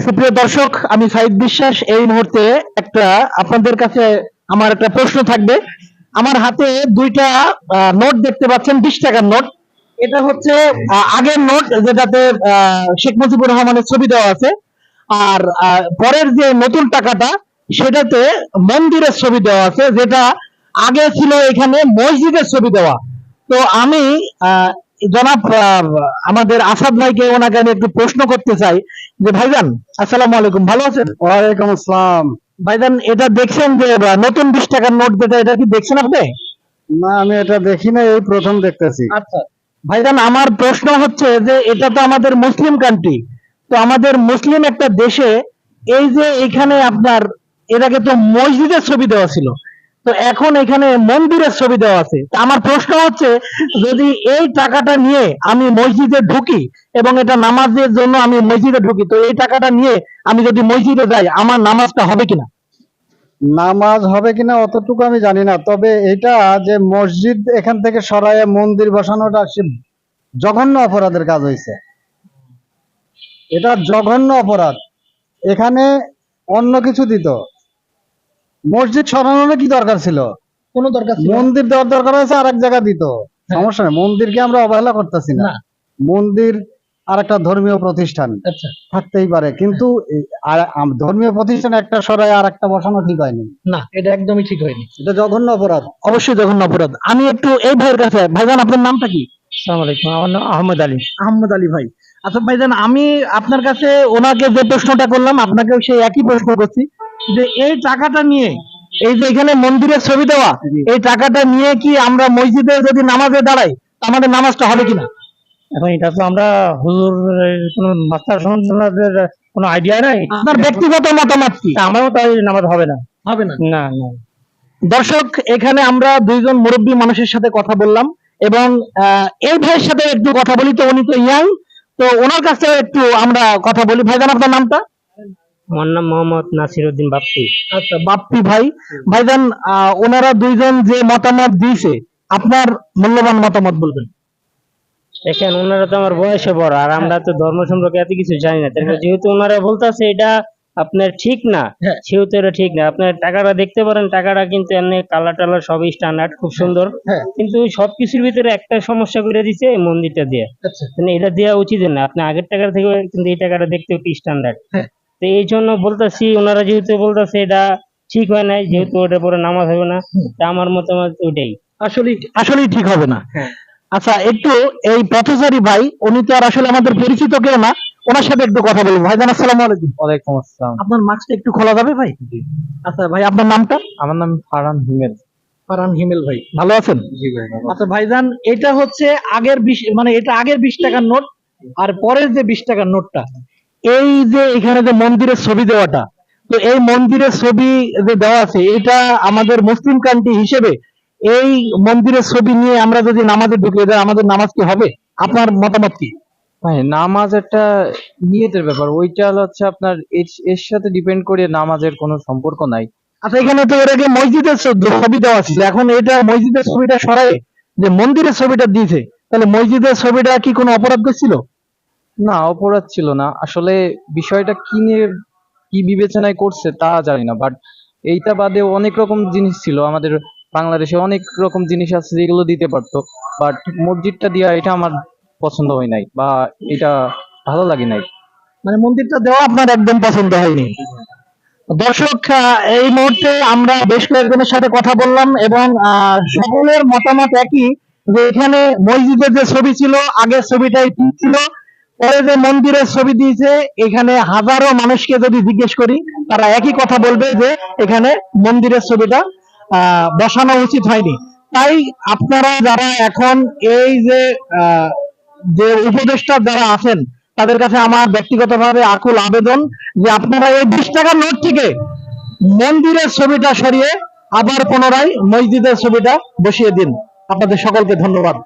সুপ্রিয় দর্শক, আমি সাইদ বিশ্বাস। এই মুহূর্তে একটা আপনাদের কাছে আমার একটা প্রশ্ন থাকবে। আমার হাতে দুইটা নোট দেখতে পাচ্ছেন, 20 টাকার নোট। এটা হচ্ছে আগের নোট, যেটাতে শেখ মুজিবুর রহমানের ছবি দেওয়া আছে। আর পরের যে নতুন টাকাটা, সেটাতে মন্দিরের ছবি দেওয়া আছে, যেটা আগে ছিল এখানে মসজিদের ছবি দেওয়া। তো আমি জনাব আমাদের আসাদ ভাইকে, ওনাকে আমি একটু প্রশ্ন করতে চাই যে ভাইজান, আসসালামু আলাইকুম, ভালো আছেন? ওয়ালাইকুম আসসালাম। ভাইজান, এটা দেখছেন যে নতুন 20 টাকার নোট যেটা, এটা কি দেখছেন আপনি? না, আমি এটা দেখি না, এই প্রথম দেখতেছি। আচ্ছা ভাইজান, আমার প্রশ্ন হচ্ছে যে এটা তো আমাদের মুসলিম কান্ট্রি। তো আমাদের মুসলিম একটা দেশে এই যে এখানে আপনার এর আগে তো মসজিদের ছবি দেওয়া ছিল, তো এখন এখানে মন্দিরের ছবি দেওয়া আছে। তা আমার প্রশ্ন হচ্ছে, যদি এই টাকাটা নিয়ে আমি মসজিদে ঢুকি এবং এটা নামাজের জন্য আমি মসজিদে ঢুকি, তো এই টাকাটা নিয়ে আমি যদি মসজিদে যাই, আমার নামাজটা হবে কিনা? নামাজ হবে কিনা অতটুকু আমি জানি না, তবে এটা যে মসজিদ এখান থেকে সরাইয়া মন্দির বসানোটা জঘন্য অপরাধের কাজ হয়েছে। এটা জঘন্য অপরাধ। এখানে অন্য কিছু দিত, মসজিদ সরানোর কি দরকার ছিল? কোনো দরকার ছিল না। মন্দির দেওয়ার দরকার আছে, আর এক জায়গা দিত, সমস্যা নেই। মন্দিরকে আমরা অবহেলা করতেছি না। না। মন্দির আর একটা ধর্মীয় প্রতিষ্ঠান আচ্ছা, থাকতেই পারে, কিন্তু ধর্মীয় প্রতিষ্ঠান একটা সরাই আর একটা বসানো ঠিক হয়নি। না, এটা একদমই ঠিক হয়নি। এটা জঘন্য অপরাধ। অবশ্যই জঘন্য অপরাধ। আমি একটু এই ভাইয়ের কাছে, ভাইজান আপনার নামটা কি? আসসালামু আলাইকুম, আমার নাম আহমদ আলী। আহমদ আলী ভাই। আচ্ছা ভাইজান, আমি আপনার কাছে ওনাকে যে প্রশ্নটা করলাম, আপনাকেও সেই একই প্রশ্ন করছি যে এই টাকাটা নিয়ে, এই যে এখানে মন্দিরের ছবি দেওয়া, এই টাকাটা নিয়ে কি আমরা মসজিদে যদি নামাজে দাঁড়াই, আমাদের নামাজটা হবে কিনা? এখন এটা তো আমরা হুজুর কোন মাস্টার সন্তানদের কোনো আইডিয়া নাই। আপনার ব্যক্তিগত মতামত কি? আমারও তাই নামাজ হবে না। হবে না। না না। দর্শক, এখানে আমরা দুইজন মুরব্বী মানুষের সাথে কথা বললাম, এবং এই ভাইয়ের সাথে একটু কথা বলি। তো উনি তো ইয়াং, তো ওনার কাছে একটু আমরা কথা বলি। ভাইজান আপনার নামটা? আমার নাম মোহাম্মদ নাসির উদ্দিন বাপ্পি। আচ্ছা, বাপ্পি ভাই। ভাইজান, ওনারা দুইজন যে মতামত দিয়েছে, আপনার মূল্যবান মতামত বলবেন। দেখেন, ওনারা তো আমার বয়সে বড়, আর আমরা তো ধর্ম সম্পর্কে এত কিছু জানি না। তারপর যেহেতু ওনারা বলতেছে এটা আপনার ঠিক না, হ্যাঁ। সেহেতু এটা ঠিক না। আপনার টাকাটা দেখতে পারেন, টাকাটা কিন্তু এমনি কালার টালার সবই স্ট্যান্ডার্ড, খুব সুন্দর। হ্যাঁ। কিন্তু সবকিছুর ভিতরে একটা সমস্যা করে দিচ্ছে, এই মন্দিরটা দিয়ে। আচ্ছা। মানে এটা দেওয়া উচিত না। আপনি আগের টাকা থেকে কিন্তু এই টাকাটা দেখতে একটু স্ট্যান্ডার্ড। হ্যাঁ। তো এই জন্য বলতেছি, ওনারা যেহেতু বলতেছে এটা ঠিক হয় নাই, যেহেতু ওটা পরে নামাজ হবে না, তা আমার মতামত ওইটাই। আসলে আসলেই ঠিক হবে না। হ্যাঁ। আচ্ছা, একটু এই পথচারী ভাই, উনি তো আর আসলে আমাদের পরিচিত কেউ না, ওনার সাথে একটু কথা বলবো। ভাইজান, আসসালামু আলাইকুম। ওয়ালাইকুম আসসালাম। আপনার মাস্কটা একটু খোলা যাবে ভাই? আচ্ছা ভাই, আপনার নামটা? আমার নাম ফারহান হিমেল। ফারহান হিমেল ভাই, ভালো আছেন? জি ভাই। আচ্ছা ভাইজান, এটা হচ্ছে আগের 20, মানে এটা আগের 20 টাকার নোট, আর পরের যে 20 টাকার নোটটা, এই যে এখানে যে মন্দিরের ছবি দেওয়াটা, তো এই মন্দিরের ছবি যে দেওয়া আছে, এটা আমাদের মুসলিম কান্ট্রি হিসেবে এই মন্দিরের ছবি নিয়ে আমরা যদি নামাজে ঢুকি, এটা আমাদের নামাজ কি হবে? আপনার মতামত কি? ভাই, নামাজ একটা নিয়তের ব্যাপার, ওইটা হচ্ছে আপনার এর সাথে ডিপেন্ড করে নামাজের কোনো সম্পর্ক নাই। আচ্ছা, এখানে তো এর আগে মসজিদের ছবি দেওয়া ছিল, এখন এটা মসজিদের ছবিটা সরাই যে মন্দিরের ছবিটা দিয়েছে, তাহলে মসজিদের ছবিটা কি কোনো অপরাধ করছিল? না, অপরাধ ছিল না আসলে। বিষয়টা কি নিয়ে কি বিবেচনায় করছে তা জানি না, বাট এইটা বাদে অনেক রকম জিনিস ছিল। আমাদের বাংলাদেশে অনেক রকম জিনিস আছে যেগুলো দিতে পারতো, বাট মসজিদটা দিয়া এটা আমার পছন্দ হয় নাই, বা এটা ভালো লাগে নাই। মানে মন্দিরটা দেওয়া আপনার একদম পছন্দ হয়নি। দর্শক, এই মুহূর্তে আমরা বেশ কয়েকজনের সাথে কথা বললাম, এবং সকলের মতামত একই, যে এখানে মসজিদের যে ছবি ছিল, আগের ছবিটাই ঠিক ছিল। পরে যে মন্দিরের ছবি দিয়েছে, এখানে হাজারো মানুষকে যদি জিজ্ঞেস করি, তারা একই কথা বলবে যে এখানে মন্দিরের ছবিটা বসানো উচিত হয়নি। তাই আপনারা যারা এখন এই যে যে উপদেষ্টা যারা আছেন, তাদের কাছে আমার ব্যক্তিগতভাবে আকুল আবেদন যে আপনারা এই 20 টাকার নোট থেকে মন্দিরের ছবিটা সরিয়ে আবার পুনরায় মসজিদের ছবিটা বসিয়ে দিন। আপনাদের সকলকে ধন্যবাদ।